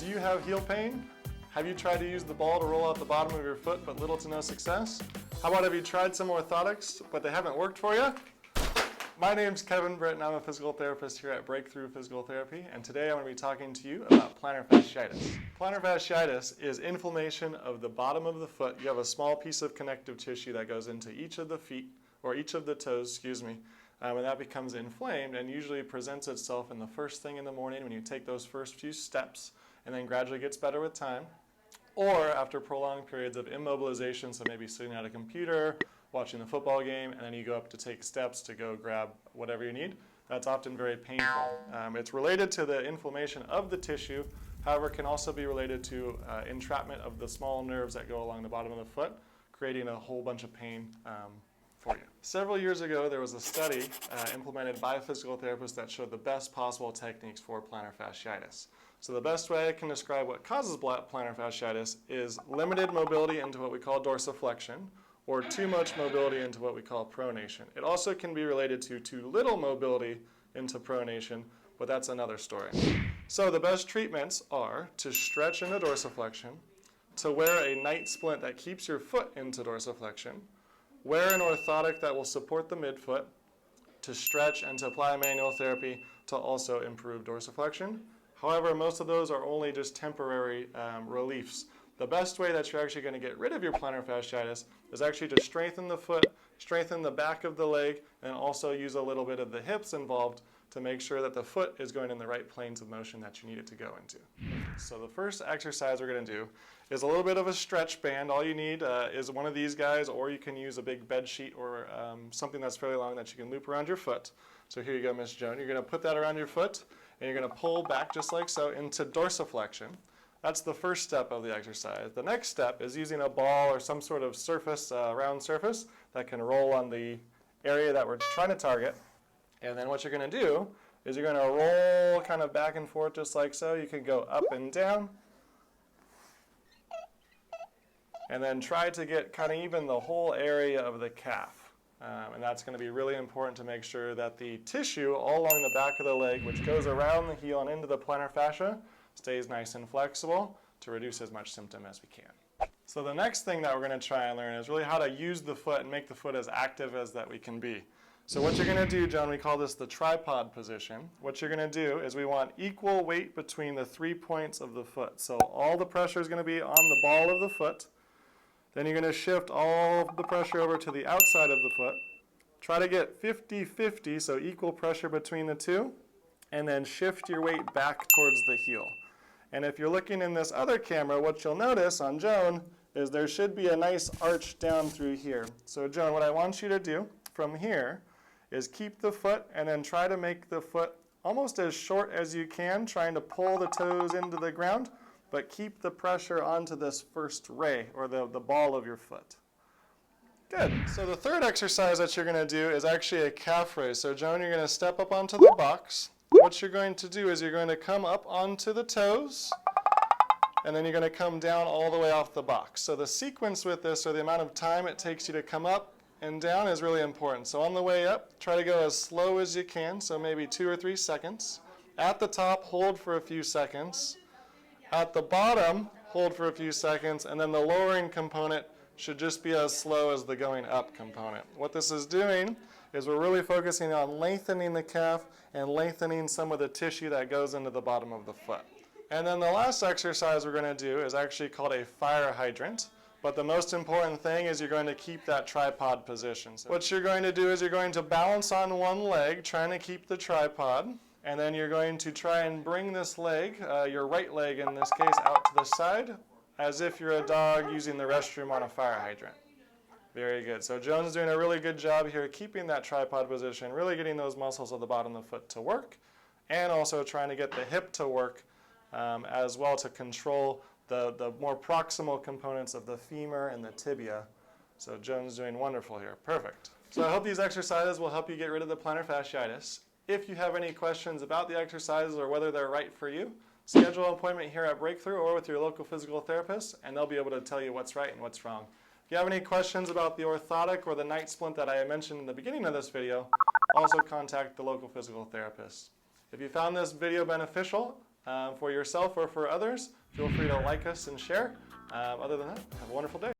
Do you have heel pain? Have you tried to use the ball to roll out the bottom of your foot but little to no success? How about have you tried some orthotics but they haven't worked for you? My name's Kevin Brittain. I'm a physical therapist here at Breakthrough Physical Therapy, and today I'm going to be talking to you about plantar fasciitis. Plantar fasciitis is inflammation of the bottom of the foot. You have a small piece of connective tissue that goes into each of the feet, or each of the toes, and that becomes inflamed and usually presents itself in the first thing in the morning when you take those first few steps, and then gradually gets better with time, or after prolonged periods of immobilization, so maybe sitting at a computer, watching the football game, and then you go up to take steps to go grab whatever you need. That's often very painful. It's related to the inflammation of the tissue, however, it can also be related to entrapment of the small nerves that go along the bottom of the foot, creating a whole bunch of pain for you. Several years ago, there was a study implemented by physical therapists that showed the best possible techniques for plantar fasciitis. So the best way I can describe what causes plantar fasciitis is limited mobility into what we call dorsiflexion, or too much mobility into what we call pronation. It also can be related to too little mobility into pronation, but that's another story. So the best treatments are to stretch into dorsiflexion, to wear a night splint that keeps your foot into dorsiflexion, wear an orthotic that will support the midfoot, to stretch and to apply manual therapy to also improve dorsiflexion. However, most of those are only just temporary reliefs. The best way that you're actually going to get rid of your plantar fasciitis is actually to strengthen the foot, strengthen the back of the leg, and also use a little bit of the hips involved to make sure that the foot is going in the right planes of motion that you need it to go into. So the first exercise we're going to do is a little bit of a stretch band. All you need is one of these guys, or you can use a big bed sheet or something that's fairly long that you can loop around your foot. So here you go, Miss Joan. You're going to put that around your foot, and you're going to pull back just like so into dorsiflexion. That's the first step of the exercise. The next step is using a ball or some sort of surface, round surface, that can roll on the area that we're trying to target. And then what you're going to do is you're going to roll kind of back and forth just like so. You can go up and down. And then try to get kind of even the whole area of the calf. And that's going to be really important to make sure that the tissue all along the back of the leg, which goes around the heel and into the plantar fascia, stays nice and flexible to reduce as much symptom as we can. So the next thing that we're going to try and learn is really how to use the foot and make the foot as active as that we can be. So what you're going to do, John, we call this the tripod position. What you're going to do is we want equal weight between the 3 points of the foot. So all the pressure is going to be on the ball of the foot. Then you're going to shift all of the pressure over to the outside of the foot. Try to get 50-50, so equal pressure between the two, and then shift your weight back towards the heel. And if you're looking in this other camera, what you'll notice on Joan is there should be a nice arch down through here. So Joan, what I want you to do from here is keep the foot and then try to make the foot almost as short as you can, trying to pull the toes into the ground, but keep the pressure onto this first ray, or the ball of your foot. Good. So the third exercise that you're going to do is actually a calf raise. So Joan, you're going to step up onto the box. What you're going to do is you're going to come up onto the toes, and then you're going to come down all the way off the box. So the sequence with this, or the amount of time it takes you to come up and down, is really important. So on the way up, try to go as slow as you can, so maybe 2 or 3 seconds. At the top, hold for a few seconds. At the bottom, hold for a few seconds, and then the lowering component should just be as slow as the going up component. What this is doing is we're really focusing on lengthening the calf and lengthening some of the tissue that goes into the bottom of the foot. And then the last exercise we're going to do is actually called a fire hydrant. But the most important thing is you're going to keep that tripod position. So what you're going to do is you're going to balance on one leg, trying to keep the tripod. And then you're going to try and bring this leg, your right leg in this case, out to the side, as if you're a dog using the restroom on a fire hydrant. Very good. So Joan's doing a really good job here keeping that tripod position, really getting those muscles of the bottom of the foot to work, and also trying to get the hip to work as well to control the more proximal components of the femur and the tibia. So Joan's doing wonderful here. Perfect. So I hope these exercises will help you get rid of the plantar fasciitis. If you have any questions about the exercises or whether they're right for you, schedule an appointment here at Breakthrough or with your local physical therapist, and they'll be able to tell you what's right and what's wrong. If you have any questions about the orthotic or the night splint that I mentioned in the beginning of this video, also contact the local physical therapist. If you found this video beneficial, for yourself or for others, feel free to like us and share. Other than that, have a wonderful day.